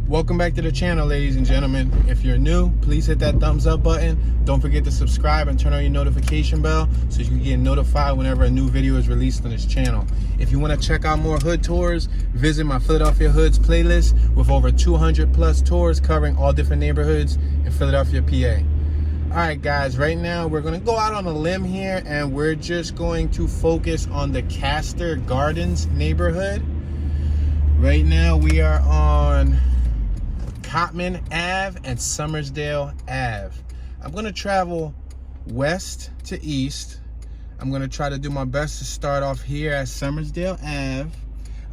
Welcome back to the channel, ladies and gentlemen. If you're new, please hit that thumbs up button. Don't forget to subscribe and turn on your notification bell so you can get notified whenever a new video is released on this channel. If you want to check out more hood tours, visit my Philadelphia Hoods playlist with over 200 plus tours covering all different neighborhoods in Philadelphia, PA. All right, guys, right now we're going to go out on a limb here and we're just going to focus on the Castor Gardens neighborhood. Right now we are on Cottman Ave and Summersdale Ave. I'm going to travel west to east. I'm going to try to do my best to start off here at Summersdale Ave.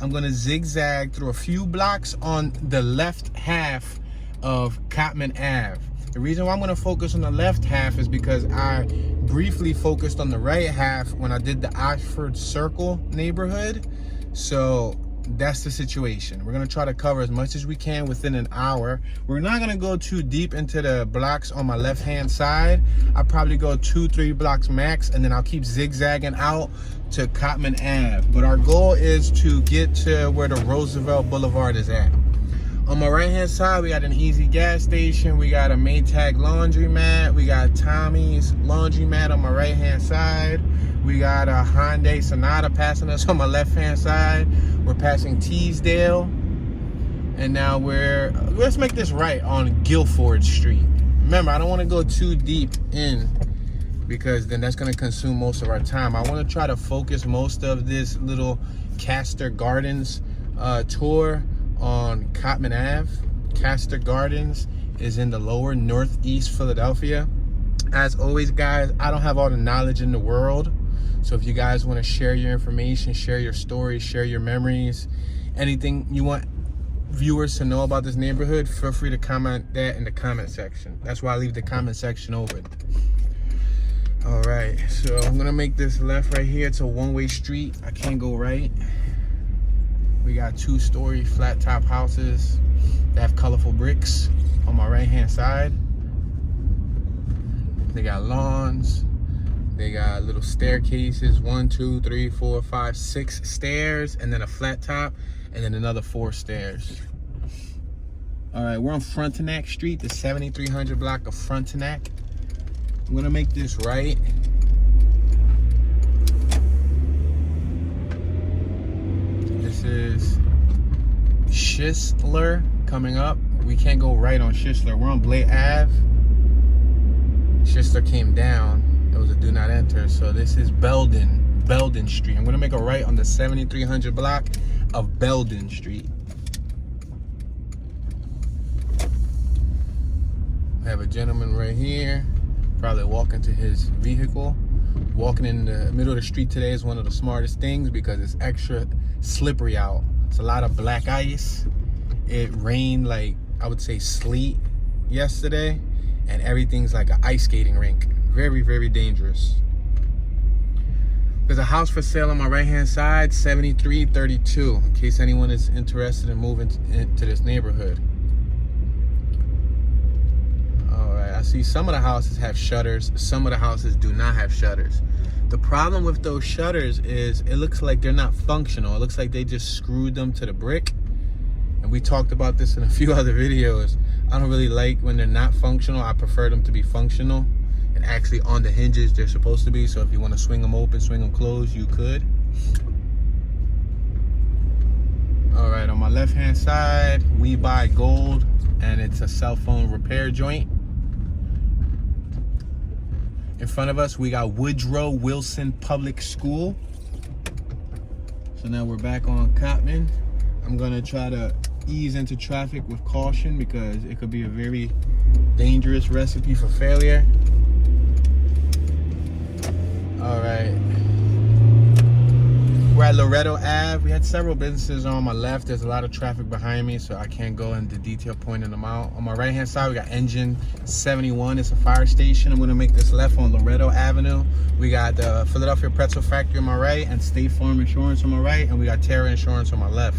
I'm going to zigzag through a few blocks on the left half of Cottman Ave. The reason why I'm going to focus on the left half is because I briefly focused on the right half when I did the Oxford Circle neighborhood. So that's the situation. We're going to try to cover as much as we can within an hour. We're not going to go too deep into the blocks on my left hand side. I'll probably go 2-3 blocks max, and then I'll keep zigzagging out to Cottman Ave. But our goal is to get to where the Roosevelt Boulevard is at. On my right hand side, we got an Easy gas station. We got a Maytag laundromat. We got Tommy's laundromat on my right hand side. We got a Hyundai Sonata passing us on my left hand side. We're passing Teesdale. And now let's make this right on Guilford Street. Remember, I don't want to go too deep in because then that's going to consume most of our time. I want to try to focus most of this little Castor Gardens tour on Cottman Ave. Castor Gardens is in the lower northeast Philadelphia. As always, guys, I don't have all the knowledge in the world. So if you guys want to share your information, share your stories, share your memories, anything you want viewers to know about this neighborhood, feel free to comment that in the comment section. That's why I leave the comment section open. All right, so I'm gonna make this left right here. It's a one-way street. I can't go right. We got 2-story flat top houses that have colorful bricks on my right hand side. They got lawns. They got little staircases, 1, 2, 3, 4, 5, 6 stairs, and then a flat top, and then another 4 stairs. All right, we're on Frontenac Street, the 7300 block of Frontenac. I'm gonna make this right. This is Schistler coming up. We can't go right on Schistler. We're on Blake Ave. Schistler came down. It was a do not enter. So this is Belden Street. I'm gonna make a right on the 7300 block of Belden Street. I have a gentleman right here, probably walking to his vehicle. Walking in the middle of the street today is one of the smartest things because it's extra slippery out. It's a lot of black ice. It rained like, I would say, sleet yesterday, and everything's like an ice skating rink. Very, very dangerous. There's a house for sale on my right hand side, 7332, in case anyone is interested in moving into this neighborhood. All right, I see some of the houses have shutters, some of the houses do not have shutters. The problem with those shutters is it looks like they're not functional. It looks like they just screwed them to the brick. And we talked about this in a few other videos. I don't really like when they're not functional. I prefer them to be functional and actually on the hinges they're supposed to be. So if you want to swing them open, swing them closed, you could. All right, on my left hand side, we buy gold, and it's a cell phone repair joint. In front of us, we got Woodrow Wilson Public School. So now we're back on Cottman. I'm gonna try to ease into traffic with caution because it could be a very dangerous recipe for failure. All right, we're at Loretto Ave. We had several businesses on my left. There's a lot of traffic behind me, so I can't go into detail pointing them out. On my right hand side, we got Engine 71. It's a fire station. I'm gonna make this left on Loretto Avenue. We got the Philadelphia Pretzel Factory on my right and State Farm Insurance on my right, and we got Terra Insurance on my left.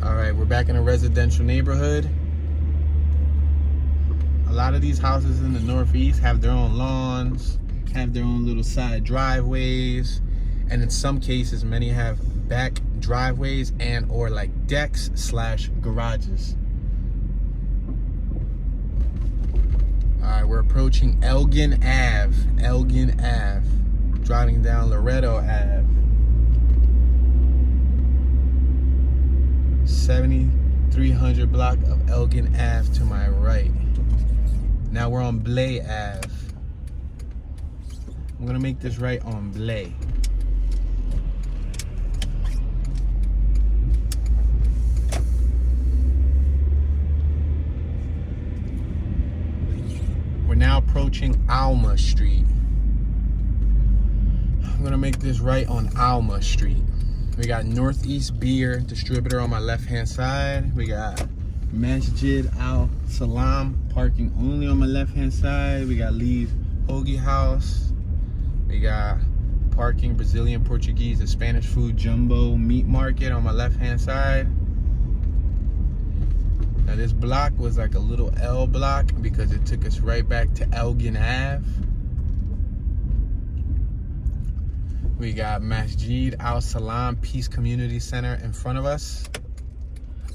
All right, we're back in a residential neighborhood. A lot of these houses in the Northeast have their own lawns, have their own little side driveways, and in some cases, many have back driveways and or like decks / garages. All right, we're approaching Elgin Ave. Elgin Ave. Driving down Loretto Ave. 7300 block of Elgin Ave to my right. Now we're on Blay Ave. I'm gonna make this right on Blay. We're now approaching Alma Street. I'm gonna make this right on Alma Street. We got Northeast Beer Distributor on my left-hand side. We got Masjid Al Salam parking only on my left-hand side. We got Lee's Hoagie House. We got parking Brazilian, Portuguese, and Spanish food jumbo meat market on my left-hand side. Now this block was like a little L block because it took us right back to Elgin Ave. We got Masjid Al Salam Peace Community Center in front of us.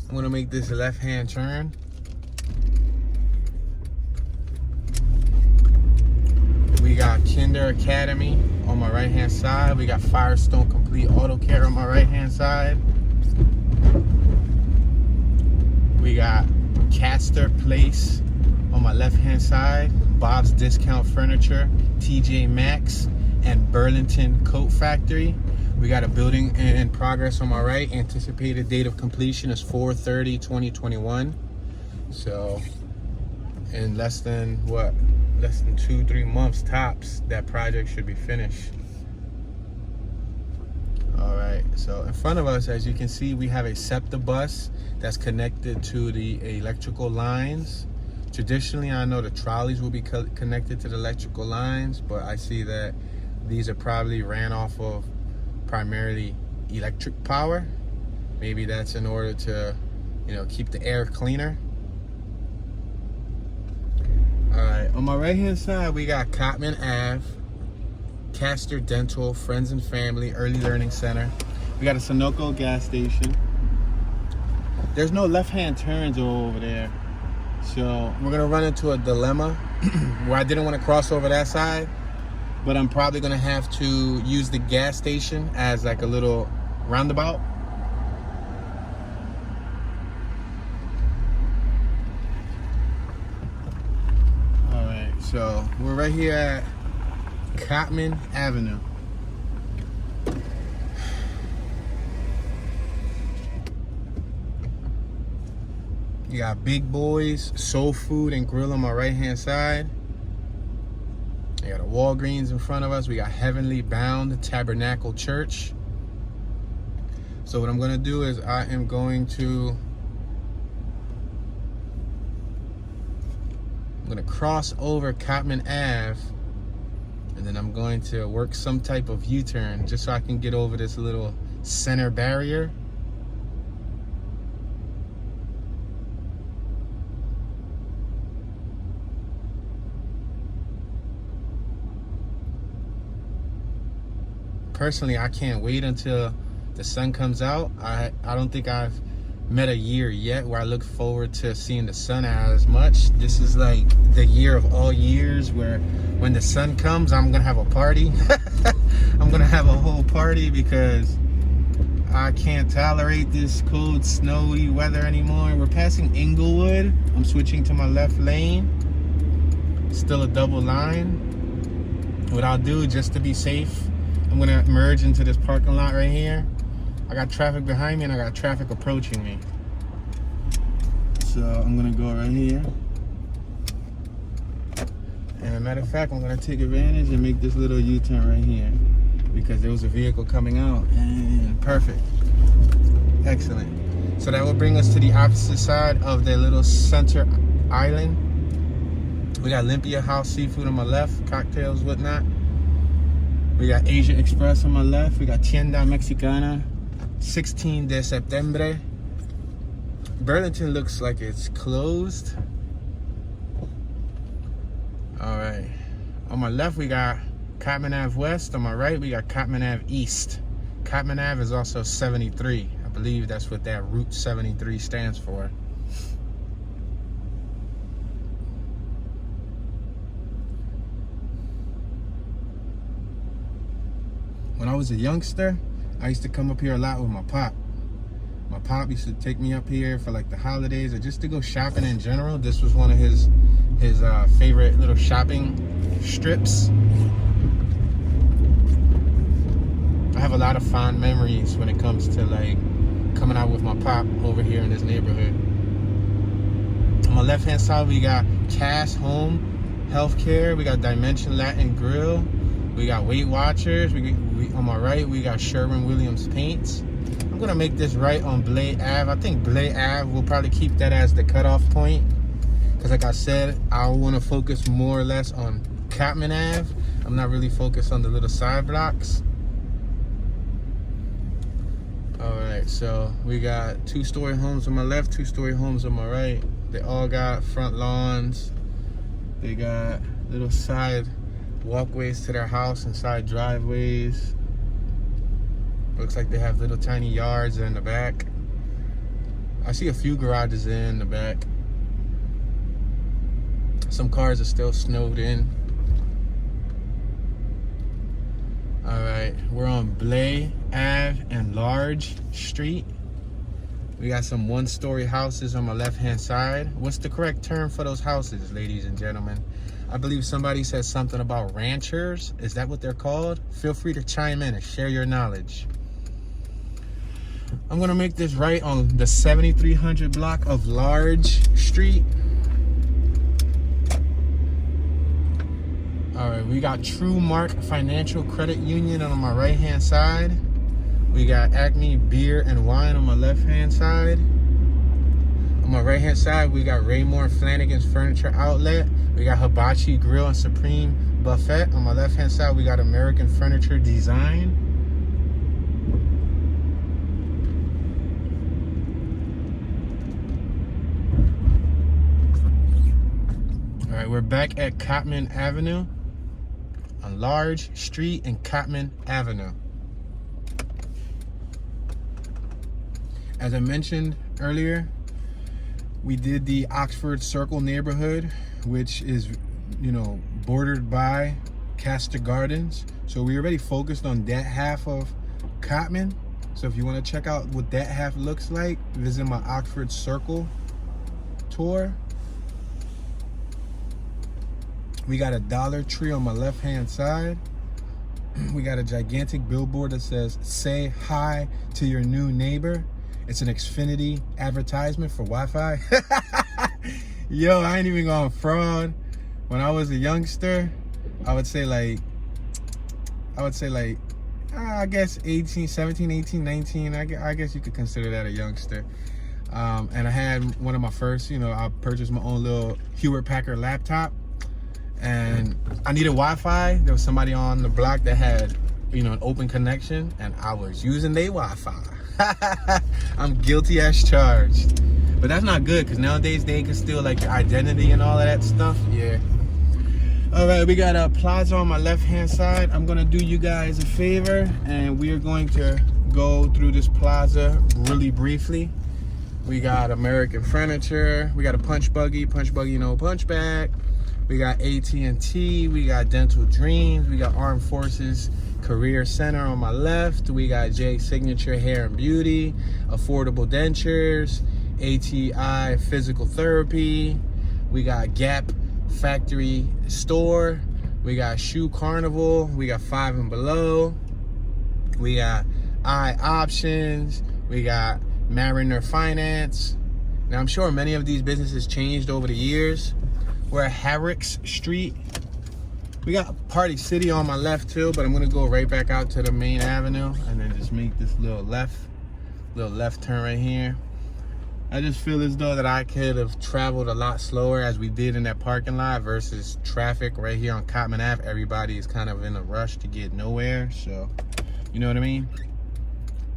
I'm gonna make this a left-hand turn. We got Kinder Academy on my right-hand side. We got Firestone Complete Auto Care on my right-hand side. We got Castor Place on my left-hand side. Bob's Discount Furniture, TJ Maxx, and Burlington Coat Factory. We got a building in progress on my right. Anticipated date of completion is 4/30/2021. So in less than 2-3 months tops, that project should be finished. All right, so in front of us, as you can see, we have a Septa Bus that's connected to the electrical lines. Traditionally, I know the trolleys will be connected to the electrical lines, but I see that these are probably ran off of primarily electric power. Maybe that's in order to, keep the air cleaner. All right, on my right-hand side, we got Cottman Ave, Castor Dental, Friends and Family, Early Learning Center. We got a Sunoco gas station. There's no left-hand turns over there. So we're gonna run into a dilemma where I didn't want to cross over that side, but I'm probably gonna have to use the gas station as like a little roundabout. All right, so we're right here at Cottman Avenue. You got Big Boys Soul Food and Grill on my right-hand side. You got a Walgreens in front of us. We got Heavenly Bound Tabernacle Church. So what I'm going to do is I'm going to cross over Cottman Ave, and then I'm going to work some type of U-turn just so I can get over this little center barrier. Personally, I can't wait until the sun comes out. I don't think I've met a year yet where I look forward to seeing the sun as much. This is like the year of all years where when the sun comes, I'm gonna have a party. I'm gonna have a whole party because I can't tolerate this cold, snowy weather anymore. We're passing Inglewood. I'm switching to my left lane. Still a double line. What I'll do, just to be safe, I'm gonna merge into this parking lot right here. I got traffic behind me and I got traffic approaching me. So I'm gonna go right here. And matter of fact, I'm gonna take advantage and make this little U-turn right here because there was a vehicle coming out. And perfect. Excellent. So that will bring us to the opposite side of the little center island. We got Olympia House Seafood on my left, cocktails, whatnot. We got Asia Express on my left. We got Tienda Mexicana, 16 de Septiembre. Burlington looks like it's closed. All right. On my left, we got Cottman Ave West. On my right, we got Cottman Ave East. Cottman Ave is also 73. I believe that's what that Route 73 stands for. When I was a youngster, I used to come up here a lot with my pop. My pop used to take me up here for like the holidays or just to go shopping in general. This was one of his favorite little shopping strips. I have a lot of fond memories when it comes to like coming out with my pop over here in this neighborhood. On my left hand side, we got Cass Home Healthcare. We got Dimension Latin Grill. We got Weight Watchers. On my right, we got Sherwin-Williams Paints. I'm gonna make this right on Blade Ave. I think Blade Ave, we'll probably keep that as the cutoff point. Because like I said, I want to focus more or less on Cottman Ave. I'm not really focused on the little side blocks. Alright, so we got 2-story homes on my left, 2-story homes on my right. They all got front lawns. They got little side walkways to their house and side driveways. Looks like they have little tiny yards in the back. I see a few garages in the back. Some cars are still snowed in. Alright, we're on Blade Ave and Large Street. We got some 1-story houses on my left-hand side. What's the correct term for those houses, ladies and gentlemen? I believe somebody said something about ranchers. Is that what they're called? Feel free to chime in and share your knowledge. I'm gonna make this right on the 7300 block of Large Street. All right, we got True Mark Financial Credit Union on my right-hand side. We got Acme Beer and Wine on my left-hand side. On my right-hand side, we got Raymore Flanagan's Furniture Outlet. We got Hibachi Grill and Supreme Buffet. On my left-hand side, we got American Furniture Design. All right, we're back at Cottman Avenue on Large Street and Cottman Avenue. As I mentioned earlier, we did the Oxford Circle neighborhood, which is, you know, bordered by Castor Gardens. So we already focused on that half of Cottman. So if you want to check out what that half looks like, visit my Oxford Circle tour. We got a Dollar Tree on my left-hand side. We got a gigantic billboard that says, "Say hi to your new neighbor." It's an Xfinity advertisement for Wi-Fi. Yo, I ain't even going fraud. When I was a youngster, I would say like, I guess 17, 18, 19. I guess you could consider that a youngster. And I had one of my first, I purchased my own little Hewlett-Packard laptop. And I needed Wi-Fi. There was somebody on the block that had, an open connection, and I was using their Wi-Fi. I'm guilty as charged. But that's not good, because nowadays they can steal like your identity and all of that stuff. Yeah. All right, we got a plaza on my left-hand side. I'm gonna do you guys a favor, and we are going to go through this plaza really briefly. We got American Furniture. We got a punch buggy, no punch bag. We got AT&T, we got Dental Dreams, we got Armed Forces Career Center on my left, we got J Signature Hair and Beauty, Affordable Dentures, ATI Physical Therapy, we got Gap Factory Store, we got Shoe Carnival, we got Five and Below, we got Eye Options, we got Mariner Finance. Now I'm sure many of these businesses changed over the years. We're at Harricks Street. We got Party City on my left too, but I'm gonna go right back out to the main avenue and then just make this little left turn right here. I just feel as though that I could have traveled a lot slower as we did in that parking lot versus traffic right here on Cottman Ave. Everybody is kind of in a rush to get nowhere, so you know what I mean?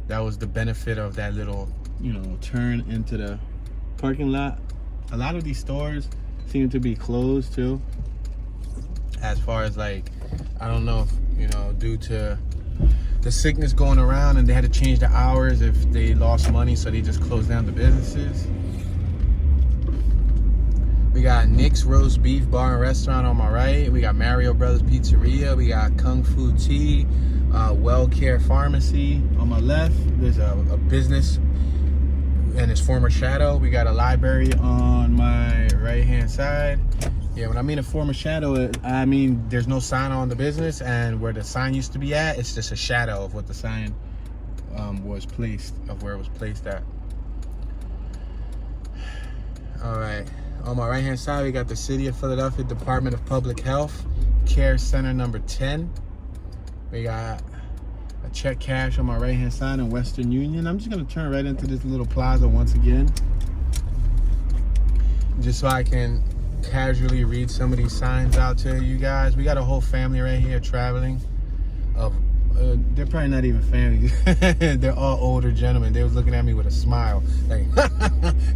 That was the benefit of that little, turn into the parking lot. A lot of these stores seem to be closed too, as far as like, I don't know if, due to the sickness going around, and they had to change the hours if they lost money, so they just closed down the businesses. We got Nick's Roast Beef Bar and Restaurant on my right. We got Mario Brothers Pizzeria. We got Kung Fu Tea, Well Care Pharmacy on my left. There's a business and its former shadow. We got a library on my right hand side. Yeah, when I mean a former shadow, I mean there's no sign on the business, and where the sign used to be at, it's just a shadow of what the sign was placed, of where it was placed at. All right, on my right hand side, we got the City of Philadelphia Department of Public Health Care Center number 10. We got a check cash on my right hand side in Western Union. I'm just gonna turn right into this little plaza once again, just so I can casually read some of these signs out to you guys. We got a whole family right here traveling. They're probably not even family. They're all older gentlemen. They was looking at me with a smile, like,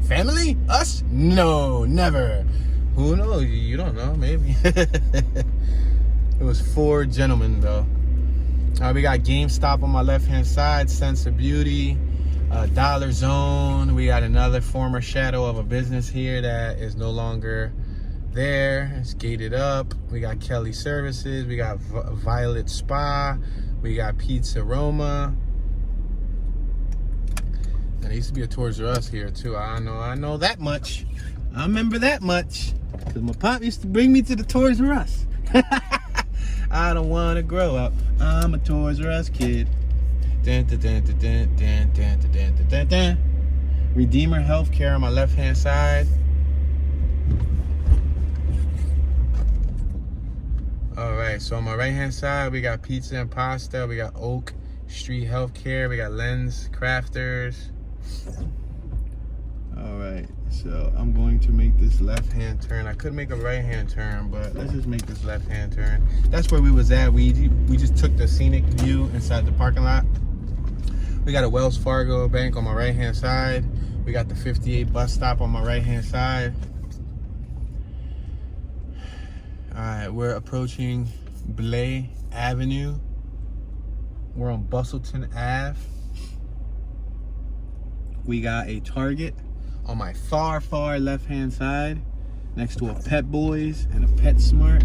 family? Us? No, never. Who knows? You don't know, maybe. It was 4 gentlemen though. We got GameStop on my left hand side, Sense of Beauty, Dollar Zone. We got another former shadow of a business here that is no longer there. It's gated up. We got Kelly Services. We got Violet Spa. We got Pizza Roma. And there used to be a Toys R Us here too. I know that much. I remember that much, because my pop used to bring me to the Toys R Us. I don't want to grow up. I'm a Toys R Us kid. Dun, dun, dun, dun, dun, dun, dun, dun, dun, dun. Redeemer Healthcare on my left hand side. All right, so on my right hand side, we got Pizza and Pasta. We got Oak Street Healthcare. We got Lens Crafters. All right, so I'm going to make this left hand turn. I could make a right hand turn, but let's just make this left hand turn. That's where we was at. We just took the scenic view inside the parking lot. We got a Wells Fargo bank on my right hand side. We got the 58 bus stop on my right hand side. All right, we're approaching Blay Avenue. We're on Bustleton Ave. We got a Target on my far left-hand side, next to a Pet Boys and a PetSmart.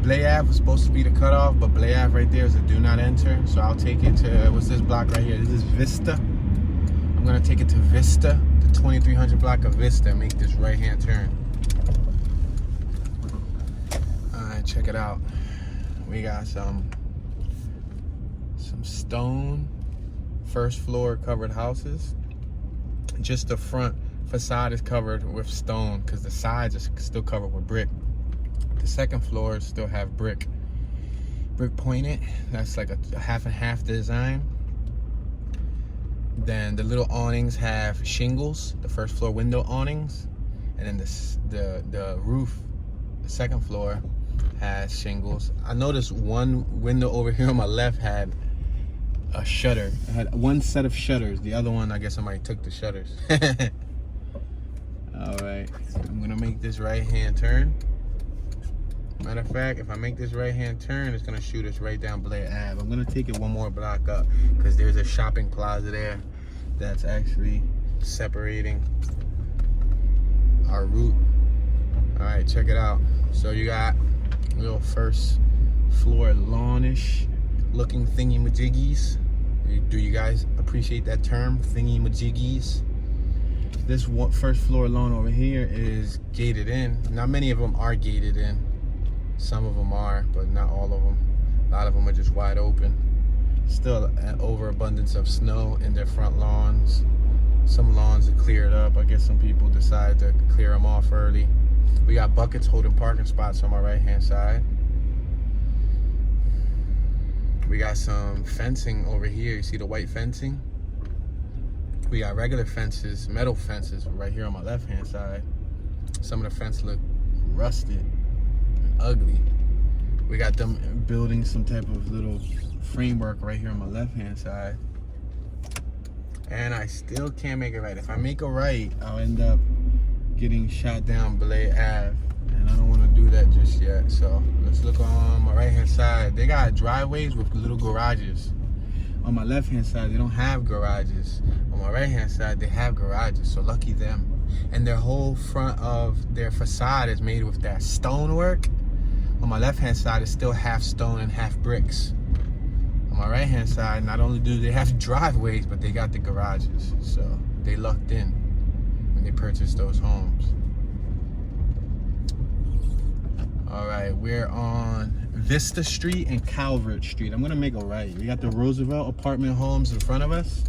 Blay Ave was supposed to be the cutoff, but Blay Ave right there is a do not enter. So I'll take it to, what's this block right here? This is Vista. I'm gonna take it to Vista, the 2300 block of Vista, and make this right-hand turn. All right, check it out. We got some stone first floor covered houses. Just the front facade is covered with stone because the sides are still covered with brick. The second floors still have brick pointed. That's like a half and half design. Then the little awnings have shingles, the first floor window awnings, and then the roof, the second floor, has shingles. I noticed one window over here on my left had a shutter. I had one set of shutters. The other one, I guess somebody took the shutters. All right, I'm gonna make this right-hand turn. Matter of fact, if I make this right-hand turn, it's gonna shoot us right down Blay Ave. I'm gonna take it one more block up because there's a shopping plaza there that's actually separating our route. All right, check it out. So you got little first floor lawnish looking thingy-majiggies. Do you guys appreciate that term, thingy-majiggies? This first floor lawn over here is gated in. Not many of them are gated in. Some of them are, but not all of them. A lot of them are just wide open. Still an overabundance of snow in their front lawns. Some lawns are cleared up. I guess some people decide to clear them off early. We got buckets holding parking spots on my right-hand side. We got some fencing over here. You see the white fencing? We got regular fences, metal fences right here on my left-hand side. Some of the fence look rusted and ugly. We got them building some type of little framework right here on my left-hand side. And I still can't make it right. If I make a right, I'll end up getting shot down Blay Ave. And and I don't want to do that just yet. So let's look on my right hand side. They got driveways with little garages. On my left hand side, they don't have garages. On my right hand side, they have garages, so lucky them. And their whole front of their facade is made with that stonework. On my left hand side, it's still half stone and half bricks. On my right hand side, not only do they have driveways, but they got the garages. So they lucked in when they purchased those homes. All right, we're on Vista Street and Calvert Street. I'm gonna make a right. We got the Roosevelt apartment homes in front of us.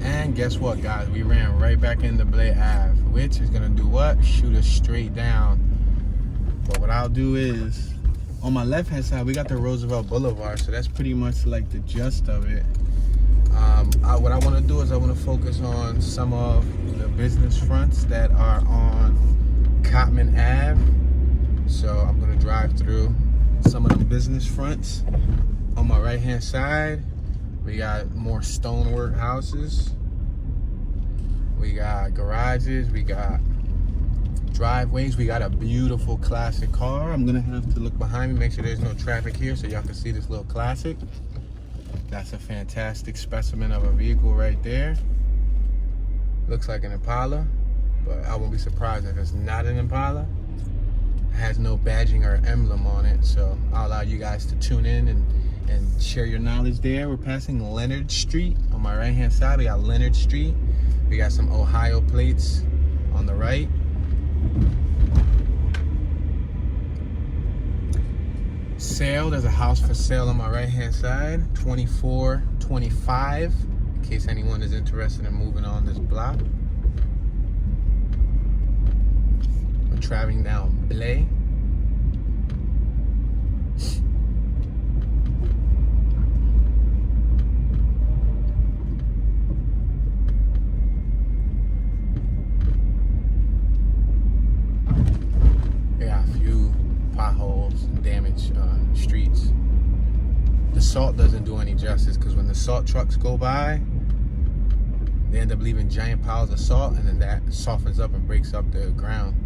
And guess what, guys? We ran right back into Bladford Ave, which is gonna do what? Shoot us straight down. But what I'll do is, on my left-hand side, we got the Roosevelt Boulevard, so that's pretty much like the gist of it. What I want to do is I want to focus on some of the business fronts that are on Cottman Ave. So I'm going to drive through some of them business fronts. On my right-hand side, we got more stonework houses. We got garages. We got driveways. We got a beautiful classic car. I'm gonna have to look behind me, make sure there's no traffic here so y'all can see this little classic. That's a fantastic specimen of a vehicle right there. Looks like an Impala, but I won't be surprised if it's not an Impala. It has no badging or emblem on it, so I'll allow you guys to tune in and share your knowledge there. We're passing Leonard Street. On my right hand side, we got Leonard Street. We got some Ohio plates on the right. Sale, there's a house for sale on my right hand side, 2425, in case anyone is interested in moving on this block. We're traveling down Blay. Streets. The salt doesn't do any justice, because when the salt trucks go by, they end up leaving giant piles of salt, and then that softens up and breaks up the ground.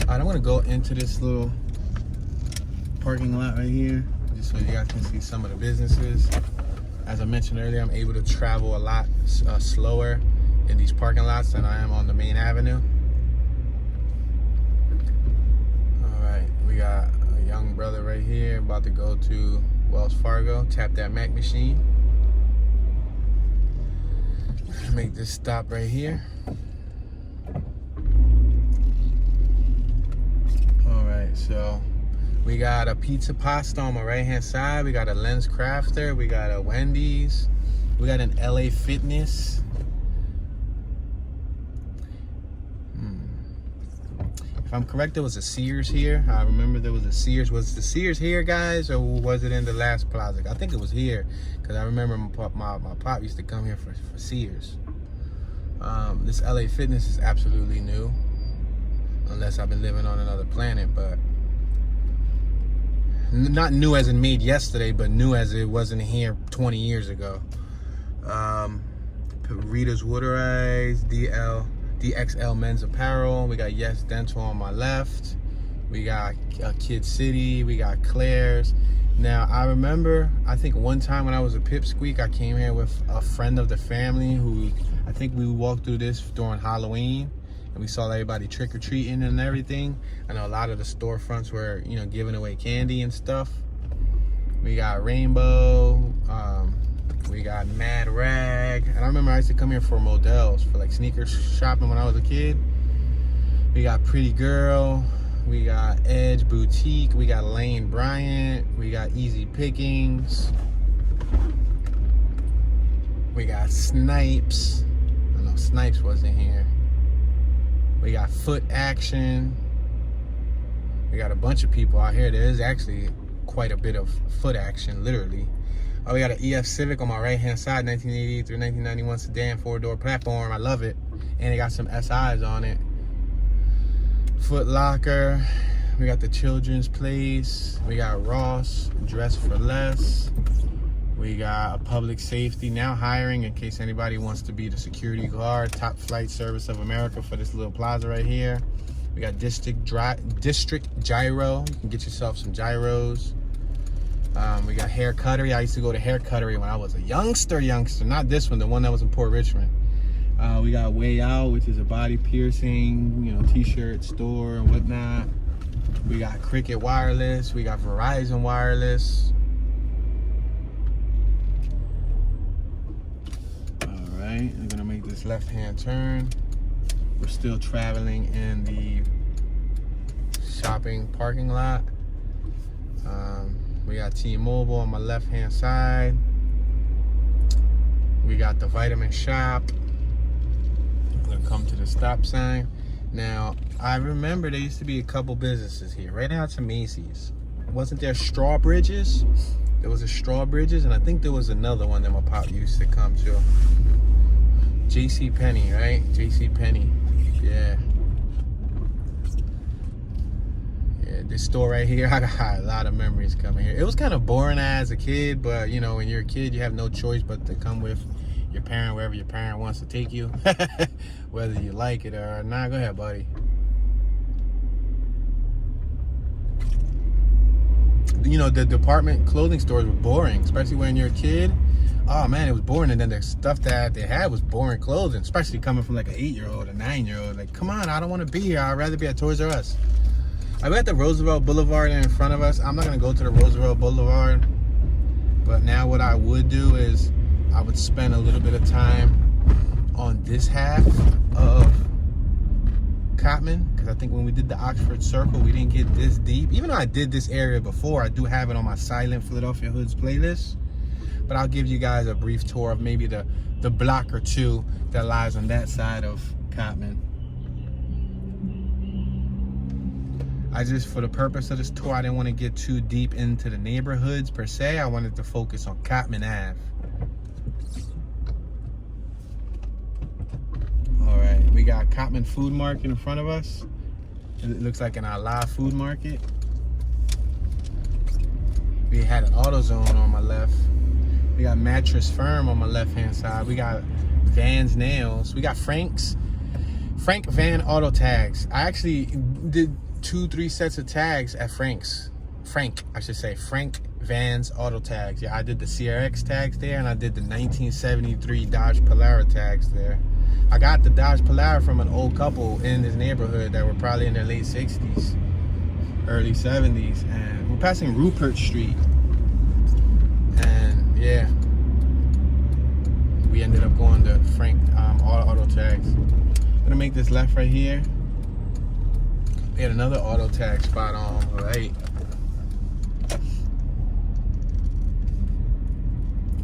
All right, I'm gonna go into this little parking lot right here just so you guys can see some of the businesses. As I mentioned earlier, I'm able to travel a lot slower in these parking lots than I am on the main avenue. We got a young brother right here about to go to Wells Fargo, tap that Mac machine. Make this stop right here. All right, so we got a Pizza Pasta on my right hand side. We got a Lens Crafter. We got a Wendy's. We got an LA Fitness. If I'm correct, there was a Sears here. I remember there was a Sears. Was the Sears here, guys, or was it in the last plaza? I think it was here, because I remember my pop used to come here for Sears. This LA Fitness is absolutely new, unless I've been living on another planet, but not new as in made yesterday, but new as it wasn't here 20 years ago. Rita's Wooderize, DXL Men's Apparel. We got Yes Dental on my left. We got Kid City. We got Claire's. Now, I remember, I think one time when I was a pipsqueak, I came here with a friend of the family who, I think we walked through this during Halloween, and we saw everybody trick-or-treating and everything. I know a lot of the storefronts were, you know, giving away candy and stuff. We got Rainbow. We got Mad Rag. And I remember I used to come here for models, for like sneaker shopping when I was a kid. We got Pretty Girl. We got Edge Boutique. We got Lane Bryant. We got Easy Pickings. We got Snipes. I know Snipes wasn't here. We got Foot Action. We got a bunch of people out here. There is actually quite a bit of foot action, literally. Oh, we got an EF Civic on my right-hand side, 1988 through 1991 sedan, 4-door platform. I love it. And it got some SIs on it. Foot Locker. We got the Children's Place. We got Ross, Dress for Less. We got a public safety now hiring in case anybody wants to be the security guard. Top Flight Service of America for this little plaza right here. We got district gyro. You can get yourself some gyros. We got hair cuttery. I used to go to hair cuttery when I was a youngster. Not this one, the one that was in Port Richmond. We got Way Out, which is a body piercing, t-shirt store and whatnot. We got Cricket Wireless. We got Verizon Wireless. All right, I'm gonna make this left-hand turn. We're still traveling in the shopping parking lot. We got T-Mobile on my left-hand side. We got the Vitamin Shop. I'm gonna come to the stop sign. Now, I remember there used to be a couple businesses here. Right now it's a Macy's. Wasn't there Strawbridges? There was a Strawbridges, and I think there was another one that my pop used to come to. J.C. Penney, right? J.C. Penney. Yeah. Yeah, this store right here, I got a lot of memories coming here. It was kind of boring as a kid, but when you're a kid, you have no choice but to come with your parent wherever your parent wants to take you. Whether you like it or not. Go ahead, buddy. The department clothing stores were boring, especially when you're a kid. Oh man, it was boring. And then the stuff that they had was boring clothing, especially coming from like an 8-year-old, a 9-year-old. Like, come on, I don't want to be here. I'd rather be at Toys R Us. I got the Roosevelt Boulevard in front of us. I'm not gonna go to the Roosevelt Boulevard, but now what I would do is I would spend a little bit of time on this half of Cottman, because I think when we did the Oxford Circle, we didn't get this deep. Even though I did this area before, I do have it on my Silent Philadelphia Hoods playlist. But I'll give you guys a brief tour of maybe the block or two that lies on that side of Cottman. For the purpose of this tour, I didn't want to get too deep into the neighborhoods per se. I wanted to focus on Cottman Ave. All right, we got Cottman Food Market in front of us. It looks like an Allah food market. We had an AutoZone on my left. We got Mattress Firm on my left-hand side. We got Van's Nails. We got Frank Van Auto Tags. I actually did 2-3 sets of tags at Frank Van's Auto Tags. Yeah, I did the CRX tags there, and I did the 1973 Dodge Polara tags there. I got the Dodge Polara from an old couple in this neighborhood that were probably in their late 60s, early 70s. And we're passing Rupert Street. And yeah, we ended up going to Frank Auto Tags. I'm gonna make this left right here. We had another auto tag spot on right.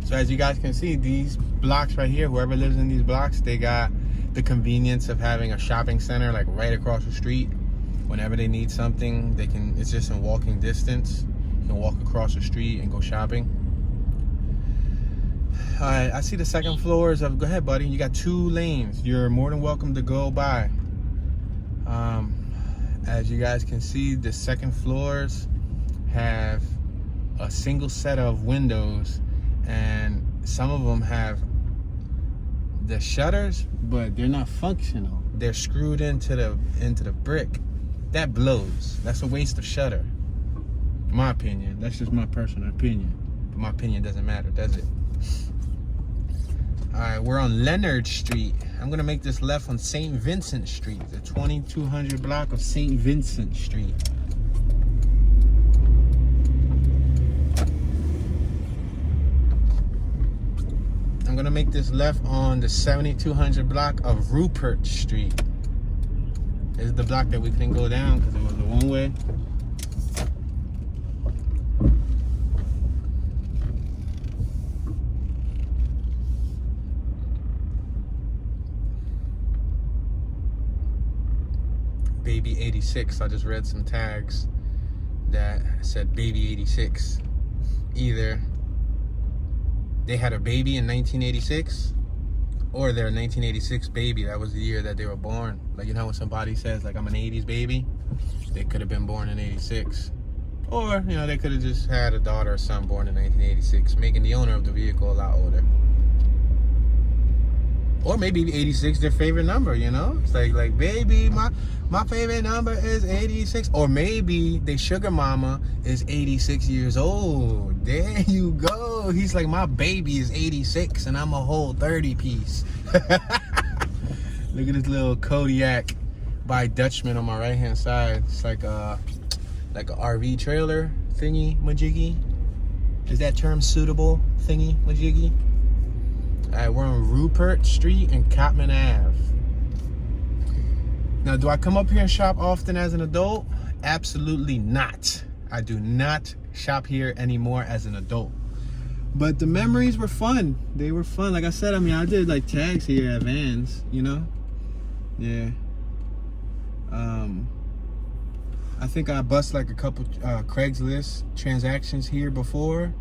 So as you guys can see, these blocks right here, whoever lives in these blocks, they got the convenience of having a shopping center like right across the street. Whenever they need something, it's just in walking distance. You can walk across the street and go shopping. All right, I see the second floors of, go ahead, buddy. You got 2 lanes. You're more than welcome to go by. As you guys can see, the second floors have a single set of windows, and some of them have the shutters, but they're not functional. They're screwed into the brick. That blows. That's a waste of shutter, in my opinion. That's just my personal opinion. But my opinion doesn't matter, does it? All right, we're on Leonard Street. I'm gonna make this left on St. Vincent Street, the 2200 block of St. Vincent Street. I'm gonna make this left on the 7200 block of Rupert Street. This is the block that we couldn't go down because it was a one-way. Baby 86. I just read some tags that said baby 86. Either they had a baby in 1986 or they're a 1986 baby. That was the year that they were born. Like, when somebody says like I'm an 80s baby, they could have been born in 86 Or, you know, they could have just had a daughter or son born in 1986, making the owner of the vehicle a lot older. Or maybe 86 their favorite number, you know? It's like baby, my favorite number is 86. Or maybe they sugar mama is 86 years old. There you go. He's like, my baby is 86 and I'm a whole 30 piece. Look at this little Kodiak by Dutchman on my right hand side. It's like a RV trailer thingy majiggy. Is that term suitable? Thingy majiggy. Alright, we're on Rupert Street and Cottman Ave. Now, do I come up here and shop often as an adult? Absolutely not. I do not shop here anymore as an adult. But the memories were fun. They were fun. Like I said, I mean, I did like tags here at Vans, you know? Yeah. I think I bust like a couple Craigslist transactions here before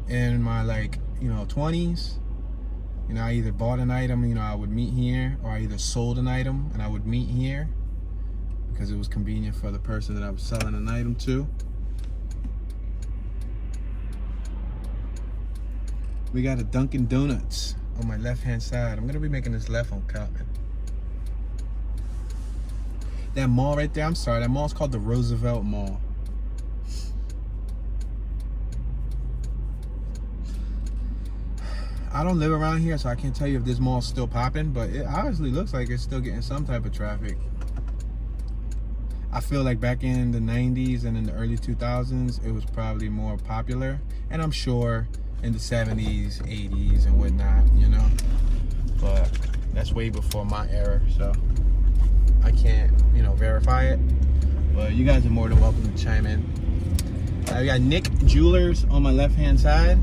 in my, like, you know, 20s. You know, I either bought an item, you know, I would meet here, or I either sold an item and I would meet here because it was convenient for the person that I was selling an item to. We got a Dunkin' Donuts on my left-hand side. I'm gonna be making this left on Cottman. That mall right there, I'm sorry, that mall's called the Roosevelt Mall. I don't live around here, so I can't tell you if this mall's still popping, but it obviously looks like it's still getting some type of traffic. I feel like back in the 90s and in the early 2000s, it was probably more popular. And I'm sure in the 70s, 80s, and whatnot, you know? But that's way before my era, so I can't, you know, verify it. But you guys are more than welcome to chime in. I got Nick Jewelers on my left-hand side.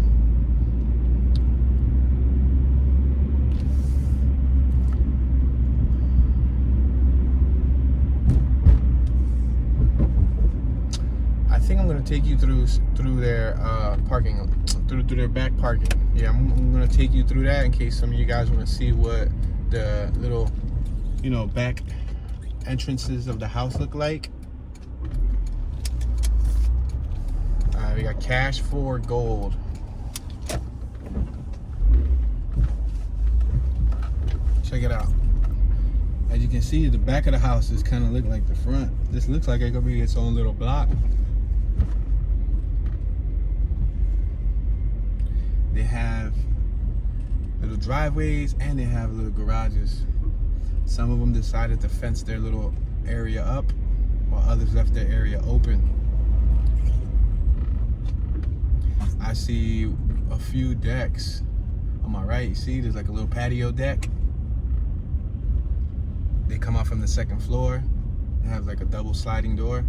I think I'm gonna take you through their parking, through their back parking. Yeah, I'm gonna take you through that in case some of you guys want to see what the little, you know, back entrances of the house look like. We got cash for gold. Check it out. As you can see, the back of the house is kind of look like the front. This looks like it could be its own little block. They have little driveways and they have little garages. Some of them decided to fence their little area up while others left their area open. I see a few decks on my right. See, there's like a little patio deck. They come out from the second floor. They have like a double sliding door.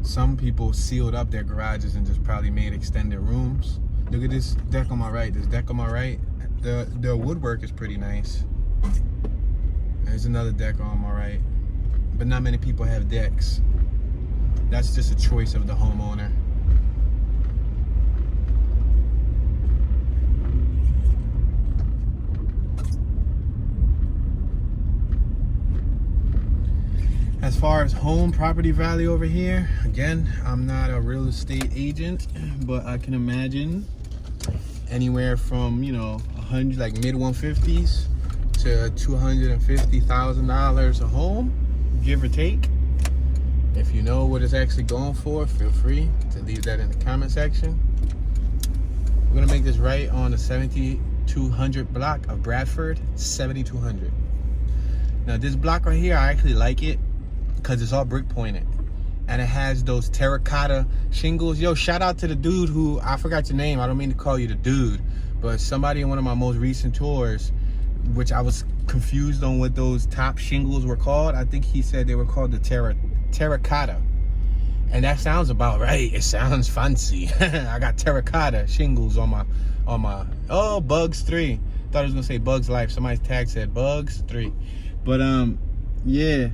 Some people sealed up their garages and just probably made extended rooms. Look at this deck on my right. This deck on my right, the woodwork is pretty nice. There's another deck on my right, but not many people have decks. That's just a choice of the homeowner. As far as home property value over here, again, I'm not a real estate agent, but I can imagine anywhere from, you know, 100, like mid 150s to $250,000 a home, give or take. If you know what it's actually going for, feel free to leave that in the comment section. We're gonna make this right on the 7200 block of Bradford, 7200. Now this block right here, I actually like it because it's all brick pointed and it has those terracotta shingles. Yo, shout out to the dude who, I forgot your name, I don't mean to call you the dude, but somebody in one of my most recent tours, which I was confused on what those top shingles were called. I think he said they were called the terracotta, and that sounds about right. It sounds fancy. I got terracotta shingles on my oh, Bugs 3. Thought I was gonna say Bugs Life. Somebody's tag said Bugs 3, but yeah,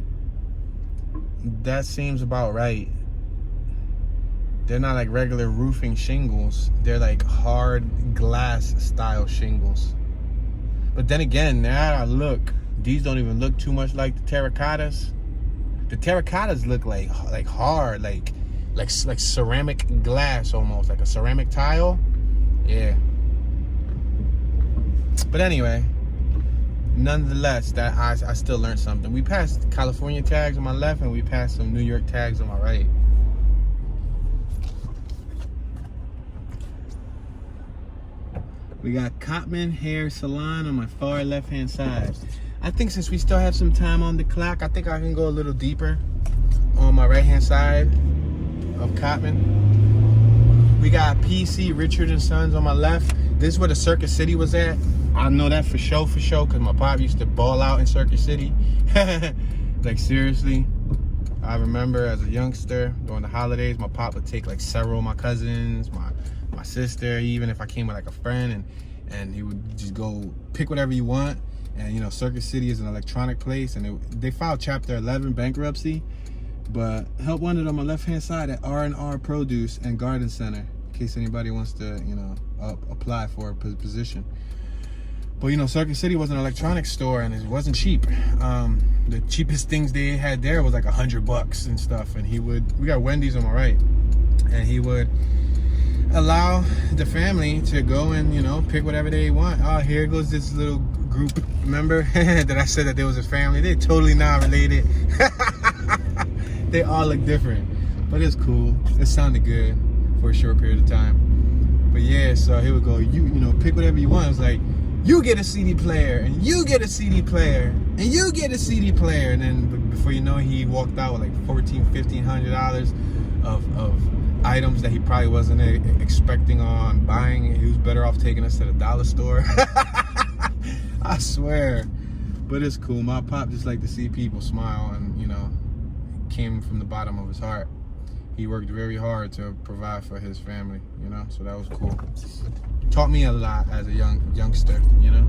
that seems about right. They're not like regular roofing shingles. They're like hard glass style shingles. But then again, now I look, these don't even look too much like the terracottas. The terracottas look like hard, like like ceramic glass, almost like a ceramic tile. Yeah. But anyway, nonetheless, that I still learned something. We passed California tags on my left, and we passed some New York tags on my right. We got Cottman Hair Salon on my far left-hand side. I think since we still have some time on the clock, I think I can go a little deeper on my right-hand side of Cottman. We got PC Richard and Sons on my left. This is where the Circuit City was at. I know that for sure, because my pop used to ball out in Circuit City. Like, seriously. I remember as a youngster, during the holidays, my pop would take like several of my cousins, my sister, even if I came with like a friend, and he would just go pick whatever you want. And you know, Circuit City is an electronic place, and they filed Chapter 11 bankruptcy, but help wanted on my left-hand side at R&R Produce and Garden Center, in case anybody wants to, you know, apply for a position. But you know, Circuit City was an electronics store, and it wasn't cheap. The cheapest things they had there was like $100 and stuff. And we got Wendy's on my right, and he would allow the family to go and, you know, pick whatever they want. Oh, here goes this little group member that I said that there was a family. They're totally not related. They all look different, but it's cool. It sounded good for a short period of time. But yeah, so he would go, you know, pick whatever you want. It's like, you get a CD player, and you get a CD player, and you get a CD player. And then before you know, he walked out with like $1,400-$1,500 of items that he probably wasn't expecting on buying. He was better off taking us to the dollar store. I swear. But it's cool. My pop just liked to see people smile, and you know, came from the bottom of his heart. He worked very hard to provide for his family, you know, so that was cool. Taught me a lot as a youngster, you know.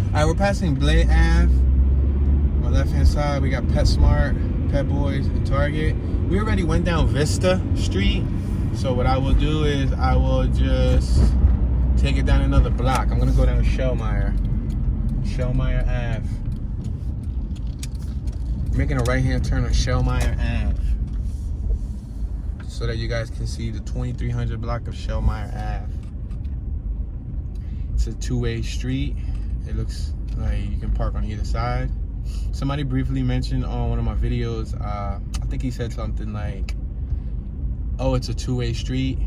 All right, we're passing Glendale Ave. On my left-hand side, we got PetSmart, Pet Boys, and Target. We already went down Vista Street, so what I will do is I will just take it down another block. I'm gonna go down to Shellmeyer Ave. Making a right-hand turn on Shellmeyer Ave, so that you guys can see the 2300 block of Shellmeyer Ave. It's a two-way street. It looks like you can park on either side. Somebody briefly mentioned on one of my videos, I think he said something like, oh, it's a two-way street.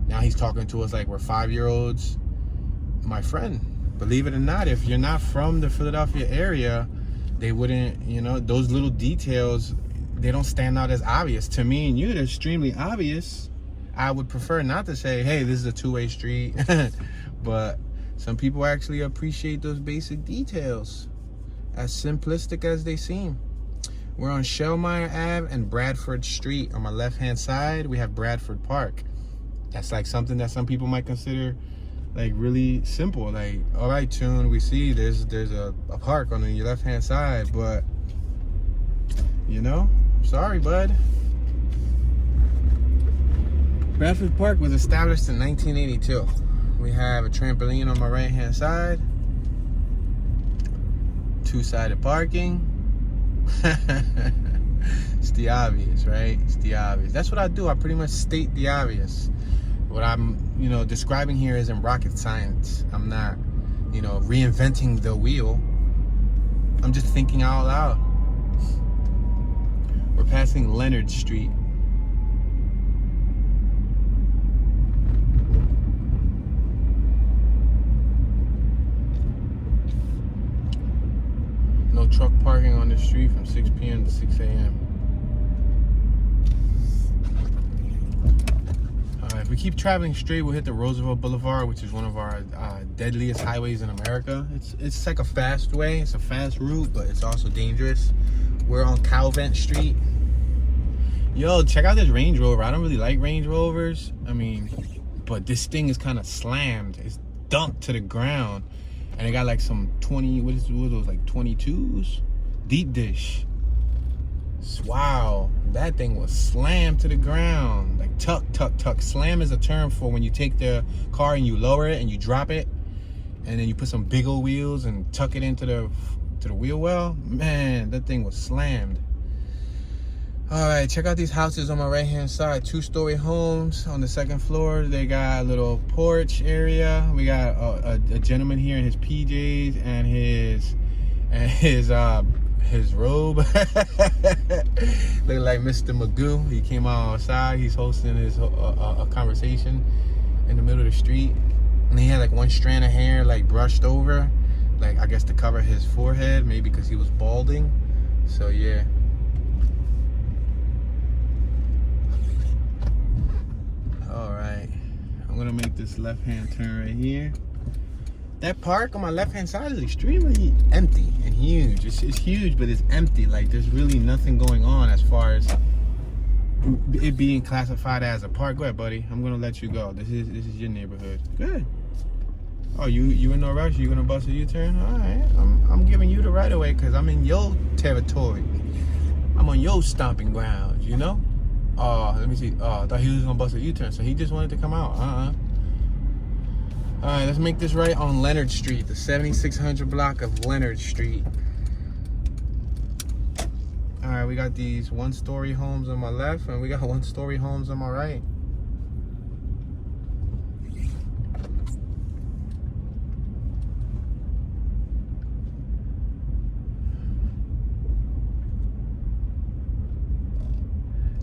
Now he's talking to us like we're 5-year-olds. My friend, believe it or not, if you're not from the Philadelphia area, they wouldn't, you know, those little details, they don't stand out as obvious. To me and you, they're extremely obvious. I would prefer not to say, hey, this is a two-way street. But some people actually appreciate those basic details, as simplistic as they seem. We're on Shellmeyer Ave and Bradford Street. On my left-hand side, we have Bradford Park. That's like something that some people might consider like really simple. Like, all right, Tune, we see there's a park on your left-hand side, but you know, sorry, bud. Bradford Park was established in 1982. We have a trampoline on my right-hand side. Two-sided parking. It's the obvious, right? It's the obvious. That's what I do. I pretty much state the obvious. What I'm, you know, describing here isn't rocket science. I'm not, you know, reinventing the wheel. I'm just thinking out loud. We're passing Leonard Street. No truck parking on the street from 6 p.m. to 6 a.m. If we keep traveling straight, we'll hit the Roosevelt Boulevard, which is one of our deadliest highways in America. It's like a fast way. It's a fast route, but it's also dangerous. We're on Calvent Street. Yo, check out this Range Rover. I don't really like Range Rovers. I mean, but this thing is kind of slammed. It's dumped to the ground. And it got like some 20, what are those, like 22s? Deep dish. Wow, that thing was slammed to the ground. Like tuck. Slam is a term for when you take the car and you lower it and you drop it, and then you put some big old wheels and tuck it into the wheel well. Man, that thing was slammed. All right, check out these houses on my right-hand side. 2-story homes on the second floor. They got a little porch area. We got a gentleman here in his PJs and his robe. Look like Mr. Magoo. He came outside. He's hosting his a conversation in the middle of the street. And he had like one strand of hair like brushed over, like I guess to cover his forehead, maybe because he was balding. So yeah. All right, I'm gonna make this left-hand turn right here. That park on my left-hand side is extremely empty and huge. It's huge, but it's empty. Like there's really nothing going on as far as it being classified as a park. Go ahead, buddy. I'm gonna let you go. This is your neighborhood. Good. Oh, you in no rush? You gonna bust a U-turn? All right. I'm giving you the right of way because I'm in your territory. I'm on your stomping grounds. You know. Let me see. I thought he was gonna bust a U-turn, so he just wanted to come out. All right, let's make this right on Leonard Street, the 7600 block of Leonard Street. All right, we got these 1-story homes on my left, and we got 1-story homes on my right.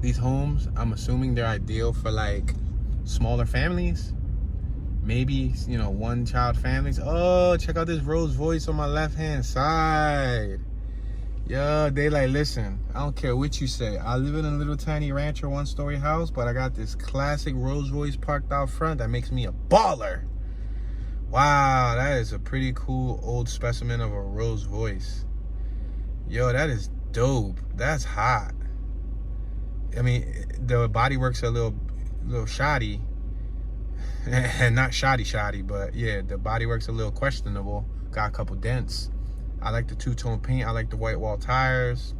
These homes, I'm assuming they're ideal for like smaller families. Maybe, you know, 1-child families. Oh, check out this Rolls Royce on my left-hand side. Yo, they like, listen, I don't care what you say. I live in a little tiny rancher 1-story house, but I got this classic Rolls Royce parked out front that makes me a baller. Wow, that is a pretty cool old specimen of a Rolls Royce. Yo, that is dope. That's hot. I mean, the bodywork's a little shoddy. And not shoddy, but yeah, the bodywork's a little questionable. Got a couple dents. I like the 2-tone paint. I like the white wall tires.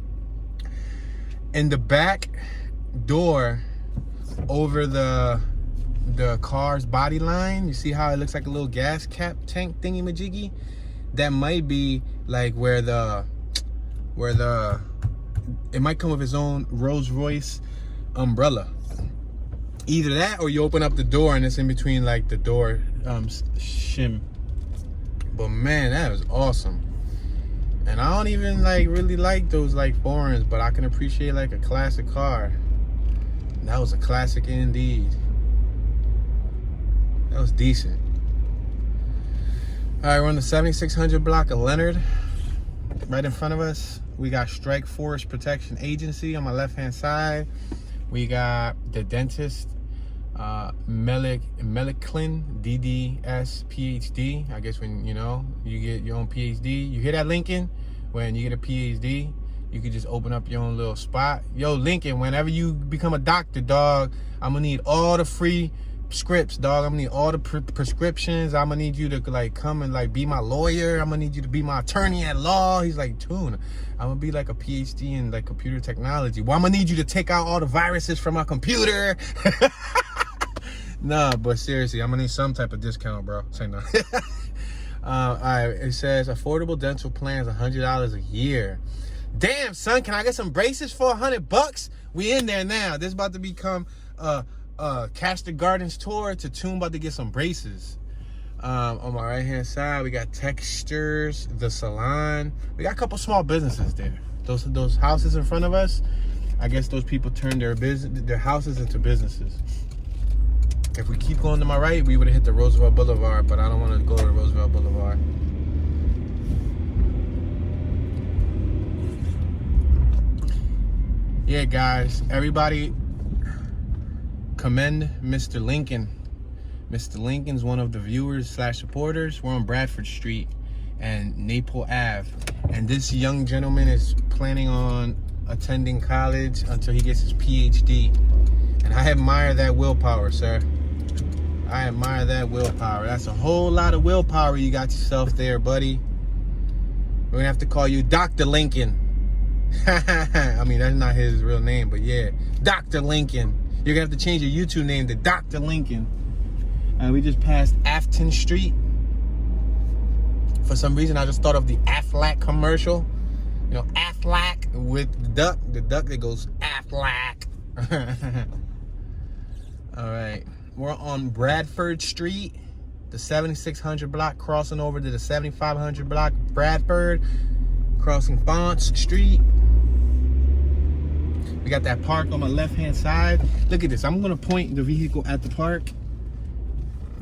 In the back door, over the car's body line, you see how it looks like a little gas cap tank thingy majiggy? That might be like where it might come with its own Rolls Royce umbrella. Either that or you open up the door and it's in between like the door shim. But man, that was awesome. And I don't even like really like those like foreigns, but I can appreciate like a classic car. That was a classic indeed. That was decent. All right, we're on the 7600 block of Leonard. Right in front of us, we got Strike Forest Protection Agency on my left-hand side. We got the dentist, Meliklin, DDS, PhD. I guess when, you know, you get your own PhD. You hear that, Lincoln? When you get a PhD, you can just open up your own little spot. Yo, Lincoln, whenever you become a doctor, dog, I'm going to need all the free scripts, dog. I'm gonna need all the prescriptions. I'm gonna need you to like come and like be my lawyer. I'm gonna need you to be my attorney at law. He's like, Tune, I'm gonna be like a PhD in like computer technology. Well, I'm gonna need you to take out all the viruses from my computer. Nah, but seriously, I'm gonna need some type of discount, bro. Say no. All right, it says affordable dental plans, $100 a year. Damn, son, can I get some braces for $100? We in there now. This is about to become Castor Gardens tour to Tune, about to get some braces. On my right hand side, we got Textures, the salon. We got a couple small businesses there. Those houses in front of us, I guess those people turned their houses into businesses. If we keep going to my right, we would have hit the Roosevelt Boulevard, but I don't want to go to the Roosevelt Boulevard. Yeah, guys, everybody commend Mr. Lincoln. Mr. Lincoln's one of the viewers / supporters. We're on Bradford Street and Narrated Ave. And this young gentleman is planning on attending college until he gets his PhD. And I admire that willpower, sir. I admire that willpower. That's a whole lot of willpower you got yourself there, buddy. We're gonna have to call you Dr. Lincoln. I mean, that's not his real name, but yeah, Dr. Lincoln. You're gonna have to change your YouTube name to Dr. Lincoln. We just passed Afton Street. For some reason, I just thought of the Aflac commercial. You know, Aflac with the duck that goes Aflac. All right, we're on Bradford Street, the 7600 block, crossing over to the 7500 block, Bradford, crossing Fonts Street. We got that park on my left-hand side. Look at this. I'm gonna point the vehicle at the park.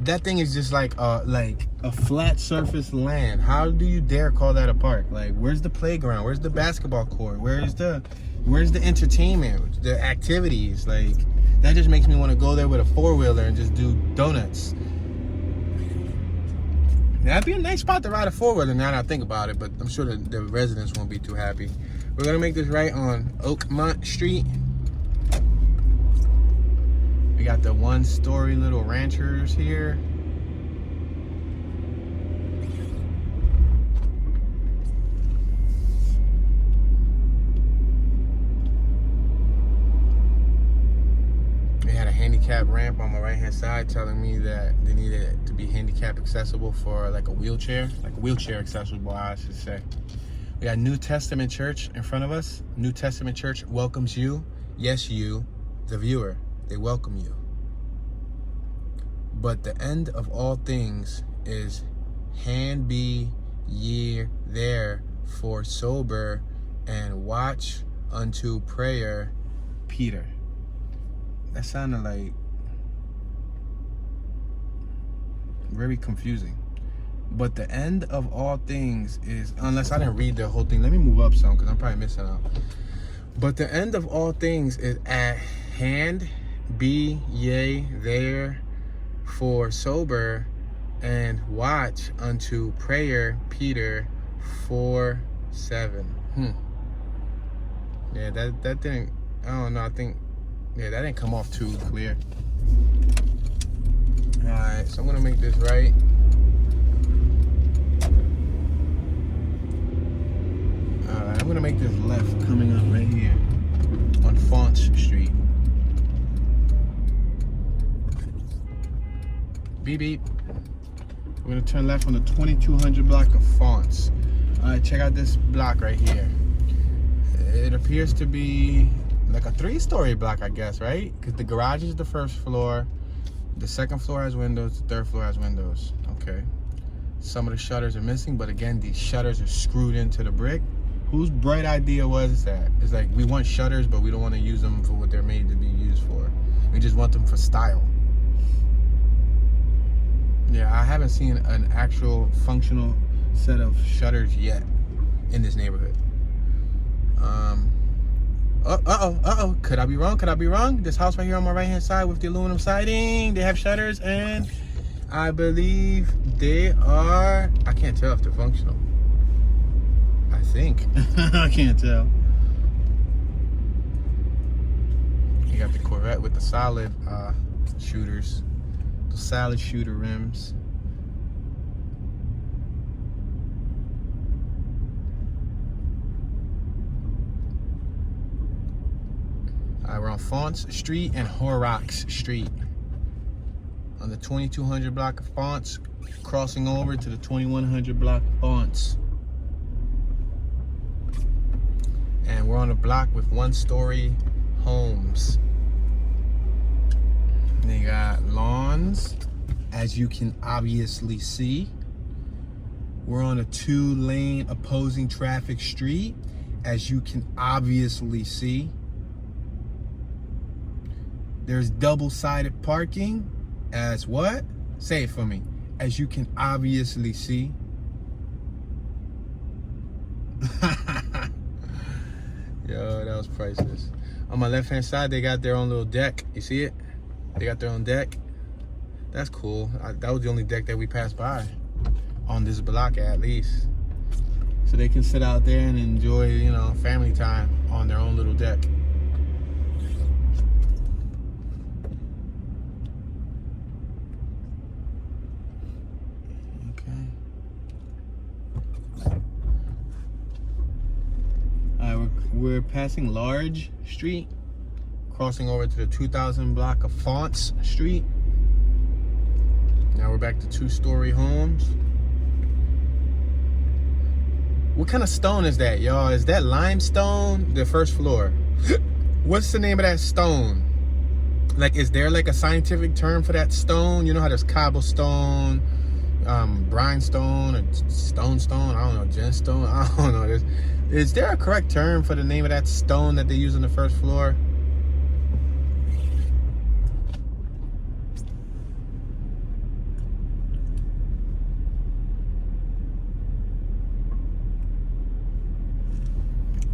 That thing is just like a flat surface land. How do you dare call that a park? Like, where's the playground? Where's the basketball court? Where's the entertainment, the activities? Like, that just makes me want to go there with a four-wheeler and just do donuts. That'd be a nice spot to ride a four-wheeler now that I think about it, but I'm sure the residents won't be too happy. We're gonna make this right on Oakmont Street. We got the one-story little ranchers here. They had a handicap ramp on my right-hand side telling me that they needed it to be handicap accessible for like a wheelchair accessible, I should say. We got New Testament Church in front of us. New Testament Church welcomes you. Yes, you, the viewer. They welcome you. But the end of all things is hand be ye there for sober and watch unto prayer, Peter. That sounded like very confusing. But the end of all things is, unless I didn't read the whole thing. Let me move up some because I'm probably missing out. But the end of all things is at hand, be ye there for sober and watch unto prayer, Peter 4:7. Yeah, that didn't, I don't know, I think, yeah, that didn't come off too clear. All right, so I'm gonna make this right. I'm gonna make this left coming up right here on Fonts Street. Beep beep. We're gonna turn left on the 2200 block of Fonts. All right, check out this block right here. It appears to be like a 3-story block, I guess, right? Because the garage is the first floor, the second floor has windows, the third floor has windows. Okay. Some of the shutters are missing, but again, these shutters are screwed into the brick. Whose bright idea was that? It's like, we want shutters, but we don't want to use them for what they're made to be used for. We just want them for style. Yeah, I haven't seen an actual functional set of shutters yet in this neighborhood. Uh-oh. Could I be wrong? This house right here on my right-hand side with the aluminum siding, they have shutters, and I believe they are, I can't tell if they're functional. I think. I can't tell. You got the Corvette with the solid shooters. The solid shooter rims. Alright, we're on Fonts Street and Horrocks Street. On the 2200 block of Fonts, crossing over to the 2100 block of Fonts. And we're on a block with 1-story homes. They got lawns, as you can obviously see. We're on a 2-lane opposing traffic street, as you can obviously see. There's double-sided parking, as what? Say it for me. As you can obviously see. Yo, that was priceless. On my left-hand side, they got their own little deck. You see it? They got their own deck. That's cool. That was the only deck that we passed by on this block, at least. So they can sit out there and enjoy, you know, family time on their own little deck. We're passing Large Street, crossing over to the 2000 block of Fonts Street. Now we're back to 2-story homes. What kind of stone is that, y'all? Is that limestone? The first floor. What's the name of that stone? Like, is there like a scientific term for that stone? You know how there's cobblestone, brimstone, or stone, I don't know, gemstone, I don't know. Is there a correct term for the name of that stone that they use on the first floor?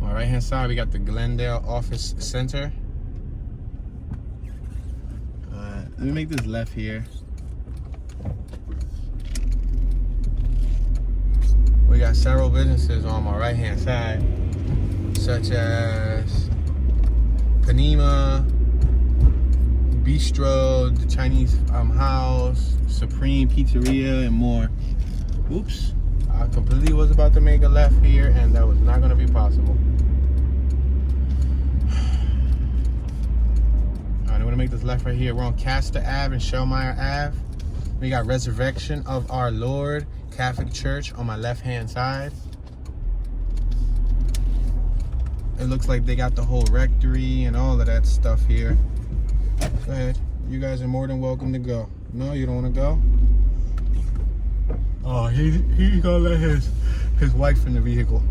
On the right hand side, we got the Glendale Office Center. Let me make this left here. We got several businesses on my right hand side, such as Panema, Bistro, the Chinese house, Supreme Pizzeria, and more. Oops, I completely was about to make a left here, and that was not going to be possible. I'm going to make this left right here. We're on Castor Ave and Shellmeyer Ave. We got Resurrection of Our Lord Catholic Church on my left-hand side. It looks like they got the whole rectory and all of that stuff here. Go ahead. You guys are more than welcome to go. No, you don't want to go? Oh, he's going to let his wife in the vehicle.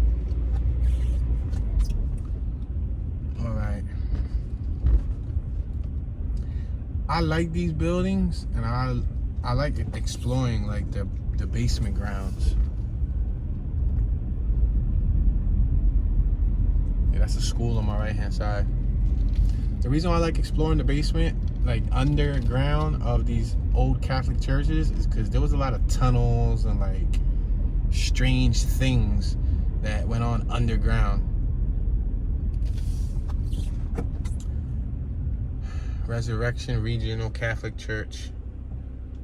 I like these buildings, and I like exploring like the basement grounds. Yeah, that's a school on my right hand side. The reason why I like exploring the basement, like underground of these old Catholic churches, is because there was a lot of tunnels and like strange things that went on underground. Resurrection Regional Catholic Church.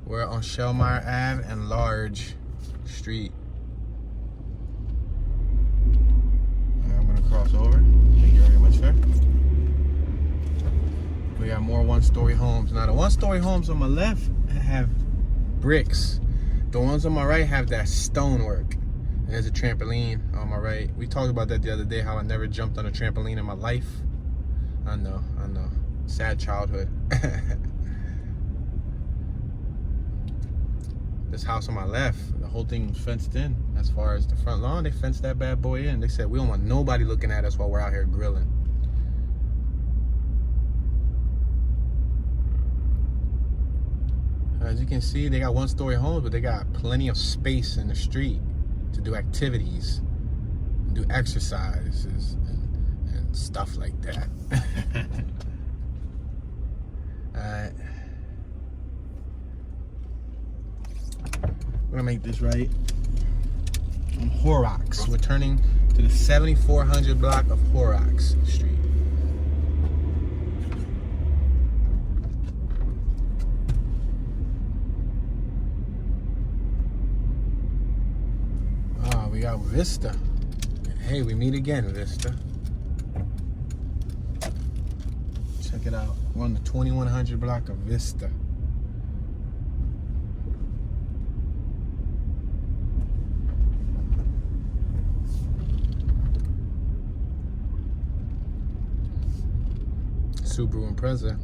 We're on Shellmeyer Ave and Large Street. I'm gonna cross over. Thank you very much, sir. We got more one-story homes. Now the one-story homes on my left have bricks. The ones on my right have that stonework. And there's a trampoline on my right. We talked about that the other day, how I never jumped on a trampoline in my life. I know. Sad childhood. This house on my left, the whole thing was fenced in. As far as the front lawn, they fenced that bad boy in. They said, we don't want nobody looking at us while we're out here grilling. As you can see, they got one-story homes, but they got plenty of space in the street to do activities, do exercises, and stuff like that. Alright. We're gonna make this right on Horrocks. We're turning to the 7400 block of Horrocks Street. Oh, we got Vista. Hey, we meet again, Vista. Check it out. We're on the 2100 block of Vista. Subaru Impreza.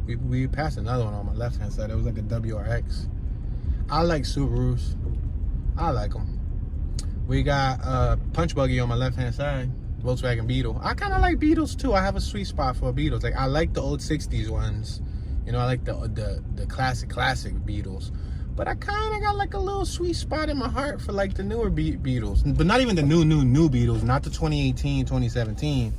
We passed another one on my left hand side. It was like a WRX. I like Subarus. I like them. We got a punch buggy on my left hand side. Volkswagen Beetle. I kind of like Beetles too. I have a sweet spot for Beetles. Like, I like the old 60s ones. You know, I like the classic Beetles. But I kind of got like a little sweet spot in my heart for like the newer Beetles. But not even the new Beetles. Not the 2018, 2017.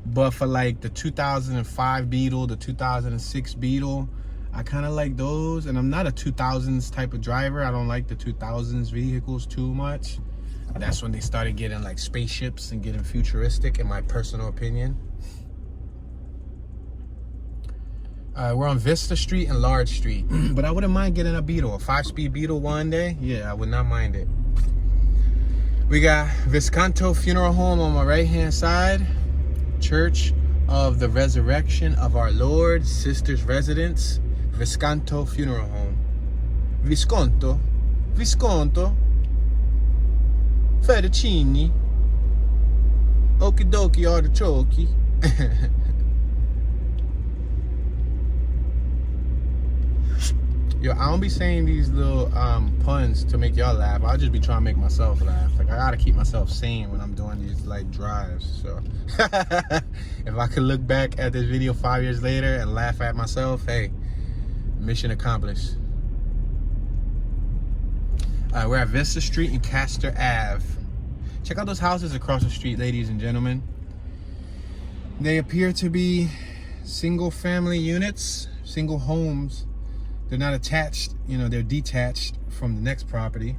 But for like the 2005 Beetle, the 2006 Beetle. I kind of like those. And I'm not a 2000s type of driver. I don't like the 2000s vehicles too much. That's when they started getting like spaceships and getting futuristic, in my personal opinion. We're on Vista Street and Large Street. But I wouldn't mind getting a Beetle, a 5-speed Beetle one day. Yeah, I would not mind it. We got Visconto Funeral Home on my right-hand side. Church of the Resurrection of Our Lord, Sisters Residence. Visconto Funeral Home. Visconto. Fettuccini. Okie dokie, artichoke. Yo, I don't be saying these little puns to make y'all laugh. I'll just be trying to make myself laugh. Like, I gotta keep myself sane when I'm doing these like drives. So if I could look back at this video 5 years later and laugh at myself, hey, mission accomplished. We're at Vista Street and Castor Ave. Check out those houses across the street, ladies and gentlemen. They appear to be single family units, single homes. They're not attached, you know, they're detached from the next property.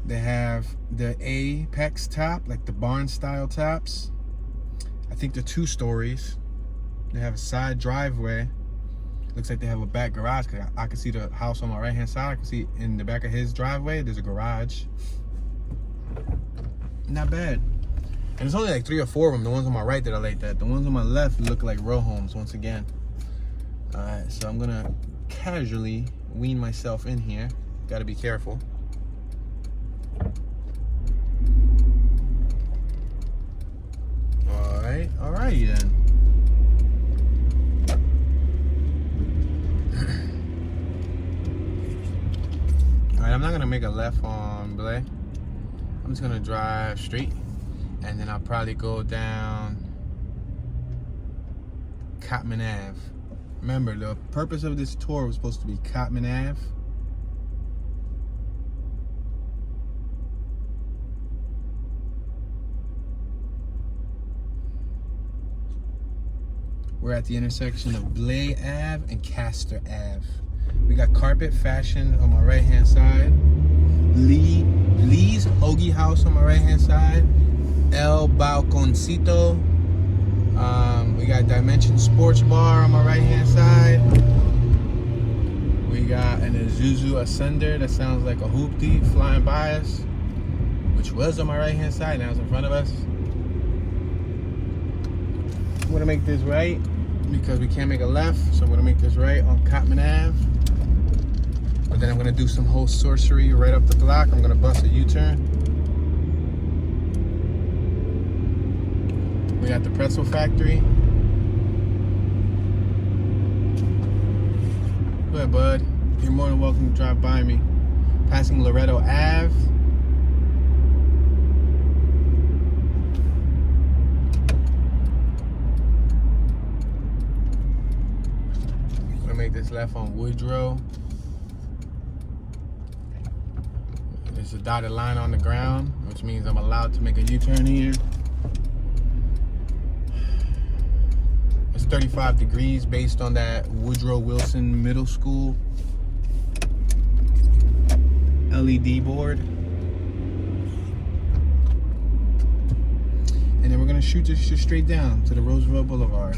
They have the apex top, like the barn style tops. I think they're 2 stories. They have a side driveway. Looks like they have a back garage. I can see the house on my right hand side. I can see in the back of his driveway, there's a garage. Not bad. And there's only like 3 or 4 of them. The ones on my right that are like that. The ones on my left look like row homes once again. Alright, so I'm gonna casually wean myself in here. Gotta be careful. Alrighty then. Alright, I'm not gonna make a left on Blay. I'm just gonna drive straight, and then I'll probably go down Cottman Ave. Remember, the purpose of this tour was supposed to be Cottman Ave. We're at the intersection of Blay Ave and Castor Ave. We got Carpet Fashion on my right hand side. Lee's Hoagie House on my right hand side. El Balconcito. We got Dimension Sports Bar on my right hand side. We got an Isuzu Ascender that sounds like a hoopty flying by us, which was on my right hand side, now it's in front of us. I'm gonna make this right because we can't make a left, so I'm gonna make this right on Cottman Ave. But then I'm gonna do some whole sorcery right up the block. I'm gonna bust a U-turn. We got the pretzel factory. Go ahead, bud. You're more than welcome to drive by me. Passing Loretto Ave. I'm gonna make this left on Woodrow. There's a dotted line on the ground, which means I'm allowed to make a U-turn here. It's 35 degrees based on that Woodrow Wilson Middle School LED board. And then we're gonna shoot this just straight down to the Roosevelt Boulevard.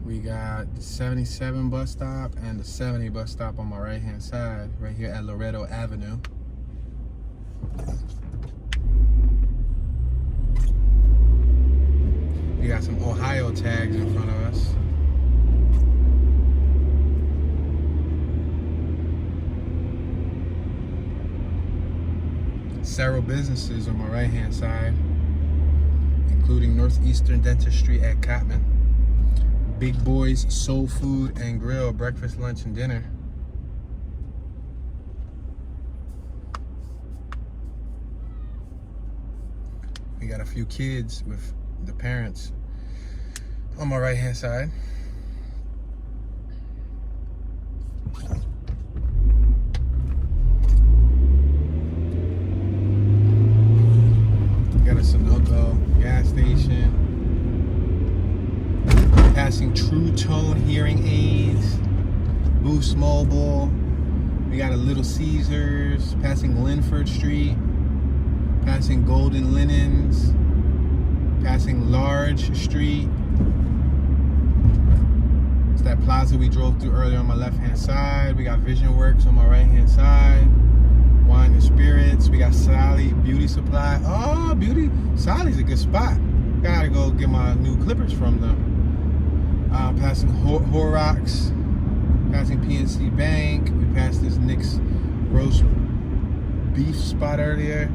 We got the 77 bus stop and the 70 bus stop on my right hand side, right here at Loretto Avenue. We got some Ohio tags in front of us. Several businesses on my right hand side, including Northeastern Dentistry at Cottman. Big Boys Soul Food and Grill, breakfast, lunch, and dinner. We got a few kids with the parents on my right hand side. Got a Sunoco gas station. Passing True Tone hearing aids. Boost Mobile. We got a Little Caesars. Passing Linford Street. Passing Golden Linens. Passing Large Street. It's that plaza we drove through earlier on my left hand side. We got Vision Works on my right hand side. Wine and Spirits. We got Sally Beauty Supply. Oh, Beauty. Sally's a good spot. Gotta go get my new clippers from them. Passing Horrocks. Passing PNC Bank. We passed this Nick's Roast beef spot earlier.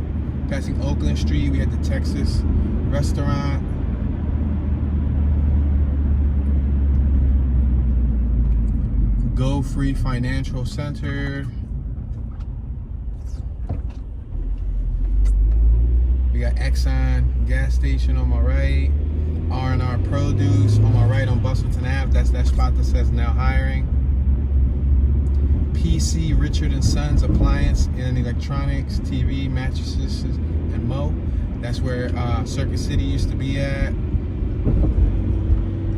Passing Oakland Street, we had the Texas restaurant. Go Free Financial Center. We got Exxon gas station on my right. R&R Produce on my right on Bustleton Ave. That's that spot that says now hiring. PC Richard and Sons Appliance and Electronics, TV, mattresses, and Mo. That's where Circuit City used to be at.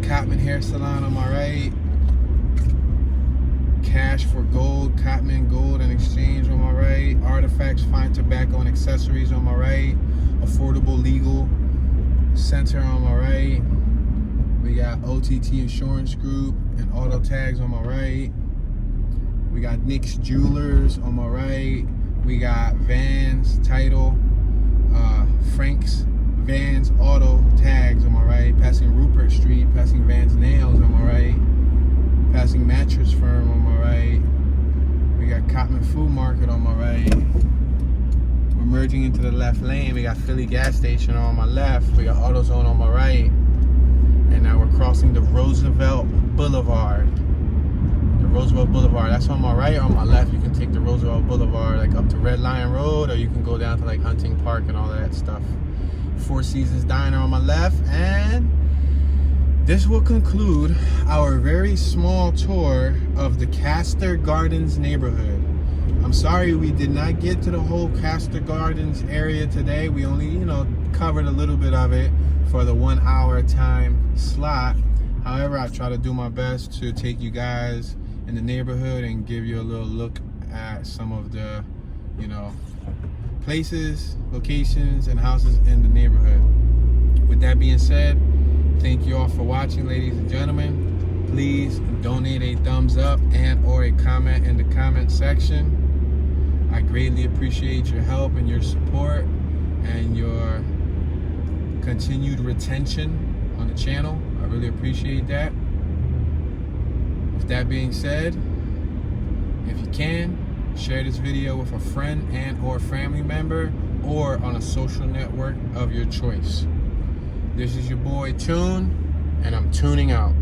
Cottman Hair Salon on my right. Cash for Gold, Cottman Gold and Exchange on my right. Artifacts, Fine Tobacco and Accessories on my right. Affordable Legal Center on my right. We got OTT Insurance Group and Auto Tags on my right. We got Nick's Jewelers on my right. We got Vans Title, Frank's Vans Auto Tags on my right. Passing Rupert Street, passing Vans Nails on my right. Passing Mattress Firm on my right. We got Cottman Food Market on my right. We're merging into the left lane. We got Philly Gas Station on my left. We got AutoZone on my right. And now we're crossing the Roosevelt Boulevard. The Roosevelt Boulevard. That's on my right or on my left. You can take the Roosevelt Boulevard like up to Red Lion Road, or you can go down to like Hunting Park and all that stuff. Four Seasons Diner on my left. And this will conclude our very small tour of the Castor Gardens neighborhood. I'm sorry we did not get to the whole Castor Gardens area today. We only, covered a little bit of it for the 1 hour time slot. However, I try to do my best to take you guys in the neighborhood and give you a little look at some of the, places, locations, and houses in the neighborhood. With that being said, thank you all for watching, ladies and gentlemen. Please donate a thumbs up and or a comment in the comment section. I greatly appreciate your help and your support and your continued retention on the channel. I really appreciate that. With that being said, if you can, share this video with a friend and or family member or on a social network of your choice. This is your boy Tune, and I'm tuning out.